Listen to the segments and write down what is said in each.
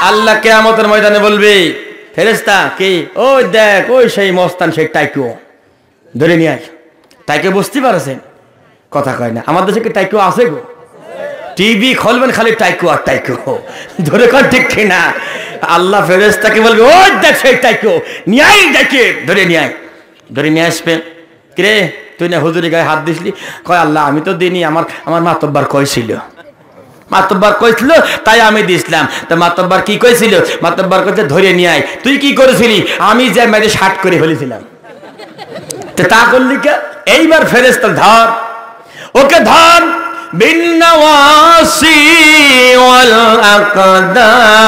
আল্লাহ কিয়ামতের ময়দানে বলবে ফেরেশতা কি ওই দেখ ওই সেই মস্তান সেই টাইকো ধরে নিয়ে আয় টাইকো বুঝতে পারছেন কথা কয় না আমাদের দেশে কি টাইকো আছে গো টিভি খুলবেন খালি টাইকো আর টাইকো ধরে কর ঠিক না আল্লাহ ফেরেশতাকে বলবে ওই দেখ সেই টাইকো নিয়ে আয় দেখে ধরে নিয়ে আসবে কিরে তুই না হুজুরি গায়ে হাত দিসলি কয় আল্লাহ আমি তো দিইনি আমার মাতব্বার কইছিল তাই আমি দিছিলাম তো মাতব্বার কি কইছিল মাতব্বার কইতে ধরে নিয়ে আয় তুই কি করেছিলি আমি যে মেরে শার্ট করে ফেলেছিলাম তো তা করলি কে এইবার ফেরেশতা ধর ওকে ধর বিন্নাওয়াসি ওয়াল আকদাম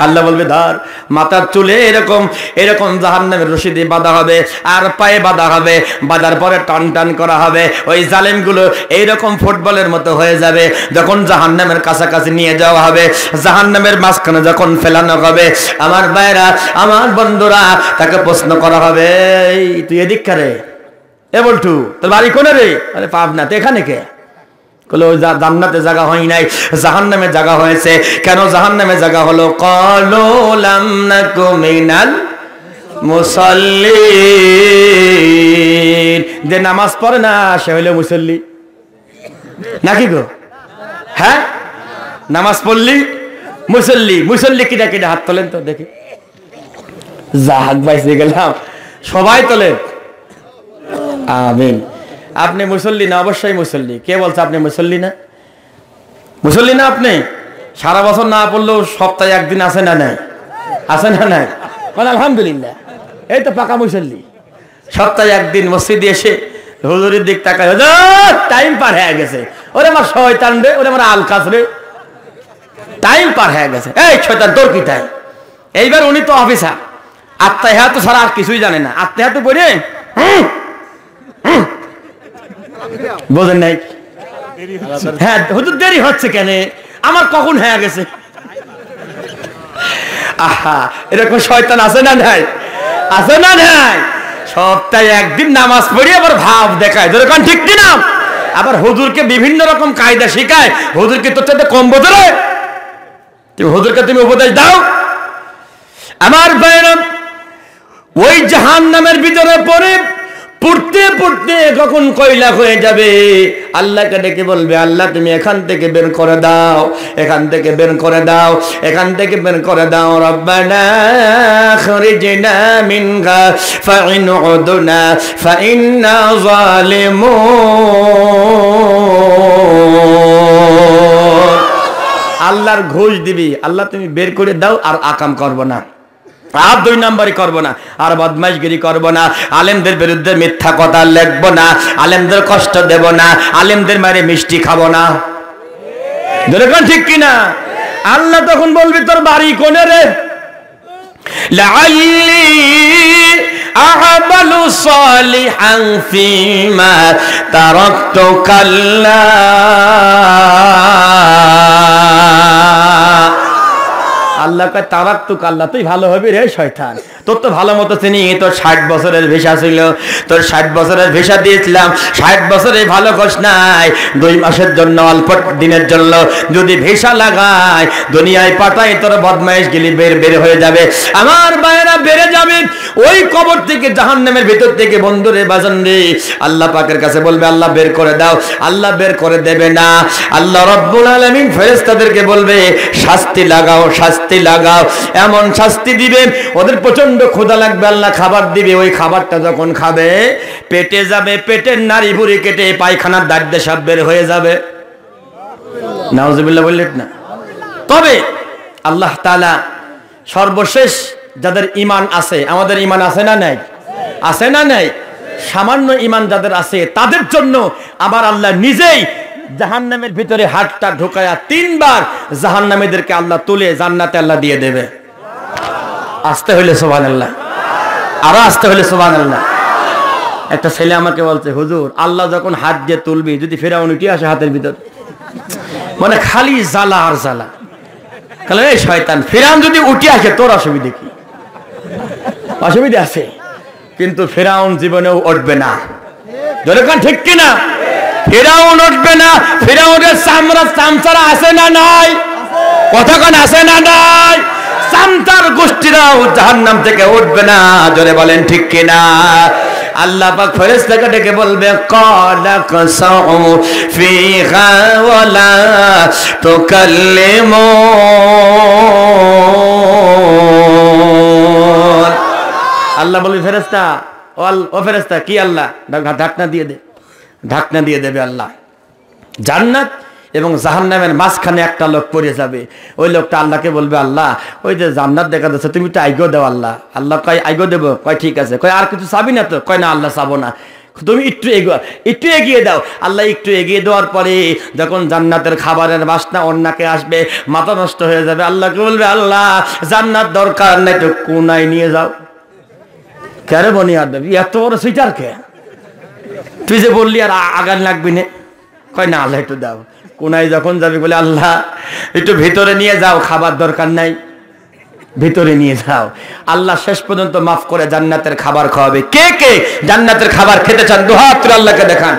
আল্লাহ বলবে ধর মাথার চুলে এরকম জাহান্নামের রশি দিয়ে বাঁধা হবে আর পায়ে বাঁধা হবে বাঁধার পরে টান করা হবে ওই জালেমগুলো এইরকম ফুটবলের মতো হয়ে যাবে যখন জাহান্নামের কাছাকাছি নিয়ে যাওয়া হবে জাহান্নামের মাঝখানে যখন ফেলানো হবে আমার ভাইরা আমার বন্ধুরা তাকে প্রশ্ন করা হবে তুই এদিক কারে এ বলটু তোর বাড়ি কোনে রে আরে পাবনা তো এখানে কে জান্নাতে জায়গা হয় নাই জাহান্নামে জায়গা হয়েছে কেন জাহান্নামে জায়গা হলো ক্বালু লাম নাকু মিনাল মুসাল্লিন যে নামাজ পড়ে না সে হলো মুসল্লি নাকি গো হ্যাঁ নামাজ পড়লি মুসল্লি কিটা হাত তোলেন তো দেখি জাহাজ বাইসে গেলাম সবাই তোলেন আমিন আপনি মুসল্লি না অবশ্যই মুসল্লি কে বলছে আপনি মুসল্লি না আপনি সারা বছর না পড়লেও সপ্তাহে একদিন আছে না নাই মানে আলহামদুলিল্লাহ এই তো পাকা মুসল্লি সপ্তাহে একদিন মসজিদে এসে হুজুরের দিক তাকায় টাইম পার হয়ে গেছে ওরে আমার শয়তান রে ওরে আমার আলকাস রে টাইম পার হয়ে গেছে এই শয়তান তোর কি টাইম এইবার উনি তো অফিসার আত্মাহাত ছাড়া আর কিছুই জানে না আত্মাহাত পড়ে বোঝেন নাই হ্যাঁ হুজুর দেরি হচ্ছে কেন আমার কখন হয়ে গেছে আহা এরকম শয়তান আছে না নাই সপ্তাহে একদিন নামাজ পড়ি আবার ভাব দেখায় যেরকম ঠিক কিনা আবার হুজুরকে বিভিন্ন রকম কায়দা শেখায় হুজুরকে তোর চাইতে কম বোঝে তুমি হুজুরকে তুমি উপদেশ দাও আমার ভাইরা ওই জাহান্নামের ভিতরে পড়ে পড়তে কখন কয়লা হয়ে যাবে আল্লাহকে ডেকে বলবে আল্লাহ তুমি এখান থেকে বের করে দাও রব্বানা আখরিজনা মিনহা ফাইন উদনা ফাইন্না যালিমুন আল্লাহর ঘোষ দিবি আল্লাহ তুমি বের করে দাও আর আকাম করব না আর 2 নম্বরই করবো না আর বদমাইশগিরি করবো না আলেমদের বিরুদ্ধে মিথ্যা কথা লিখবো না আলেমদের কষ্ট দেব না আলেমদের মারে মিষ্টি খাবো না যেরকম ঠিক কিনা আল্লাহ তখন বলবি তোর বাড়ি কোনে রে লাআল্লি আ'মালু সালিহান ফীমা তারাকতু কাল্লা আল্লাহ কয় তারাকতুক আল্লাহ তুই ভালো হবি রে শয়তান তোর তো ভালো মতো চিনি তোর 60 বছরের ভিসা ছিল তোর 60 বছরের ভিসা দিয়েছিলাম 60 বছরে ভালো কস নাই 2 মাসের জন্য অল্প দিনের জন্য যদি ভিসা লাগায় দুনিয়ায় পাঠাই তোর বদমাইশ গিলি বের হয়ে যাবে আমার ভাইরা বেড়ে যাবে ওই কবর থেকে জাহান্নামের ভিতর থেকে বন্ধুরে বাজান রে আল্লাহ পাকের কাছে বলবে আল্লাহ বের করে দাও আল্লাহ বের করে দেবে না আল্লাহ রাব্বুল আলামিন ফেরেশতাদেরকে বলবে শাস্তি লাগাও এমন শাস্তি দিবে ওদের প্রচন্ড ক্ষুধা লাগবে আল্লাহ খাবার দিবে ওই খাবারটা যখন খাবে পেটে যাবে পেটের নাড়ি ভুঁড়ি কেটে পায়খানার দাঁড়িয়ে সব বের হয়ে যাবে নাউজুবিল্লাহ বললেন না তবে আল্লাহ তাআলা সর্বশেষ যাদের ঈমান আছে আমাদের ঈমান আছে না নাই সামান্য ঈমান যাদের আছে তাদের জন্য আবার আল্লাহ নিজেই জাহান্নামের ভিতরে হাতটা ঢোকায়া 3 বার জাহান্নামীদেরকে আল্লাহ তুলে জান্নাতে আল্লাহ দিয়ে দেবে আসতে হইলে সুবহানাল্লাহ আরো আসতে হইলে সুবহানাল্লাহ একটা ছেলে আমাকে বলছে হুজুর আল্লাহ যখন হাত দিয়ে তুলবি যদি ফেরাউন উঠে আসে হাতের ভিতর মানে খালি জ্বালা আর জ্বালা তাহলে এই শয়তান ফেরাউন যদি উঠে আসে তোর অসুবিধা কি অসুবিধা আছে কিন্তু ফেরাউন জীবনেও উঠবে না যেরকম ঠিক কিনা ফিরাউন উঠবে না। ফিরাউনের চামচারা আছে না নাই? কতক্ষণ আছে না নাই? চামচার গোষ্ঠীরাও জাহান্নাম থেকে উঠবে না। জোরে বলেন ঠিক কিনা? আল্লাহ পাক ফেরেশতাকে ডেকে বলবে ক্বালা কসাউ ফিহা ওয়ালা তুকাল্লিমুন। আল্লাহ বলবে ফেরেশতা, ও ফেরেশতা কি? আল্লাহ ঢাকনা দিয়ে দে। ঢাকনা দিয়ে দেবে আল্লাহ। জান্নাত এবং জাহান্নামের মাঝখানে একটা লোক পড়ে যাবে। ওই লোকটা আল্লাহকে বলবে আল্লাহ ওই যে জান্নাত দেখা যাচ্ছে, তুমি তো আইগো দাও। আল্লাহ আল্লাহ কয় আইগো দেবো? কয় ঠিক আছে। কয় আর কিছু চাবি না তো? কয় না আল্লাহ চাবো না, তুমি একটু এগিয়ে দাও। আল্লাহ একটু এগিয়ে দেওয়ার পরে যখন জান্নাতের খাবারের বাসনা অন্যকে আসবে, মাথা নষ্ট হয়ে যাবে। আল্লাহকে বলবে আল্লাহ জান্নাত দরকার নাই, তো কোনায় নিয়ে যাও। কেরে বনি আর দেবী এত বড় সুইটার কে? তুই যে বললি আর আগান লাগবি না। কয় না আল্লাহ একটু দাও। কোনায় যখন যাবি বলে আল্লাহ একটু ভিতরে নিয়ে যাও, খাবার দরকার নাই, ভিতরে নিয়ে যাও। আল্লাহ শেষ পর্যন্ত মাফ করে জান্নাতের খাবার খাওয়াবে। কে কে জান্নাতের খাবার খেতে চান? দুহাত তুলে আল্লাহকে দেখান।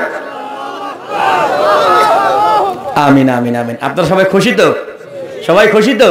আমিন আমিন আমিন। আপনারা সবাই খুশি তো? সবাই খুশি তো?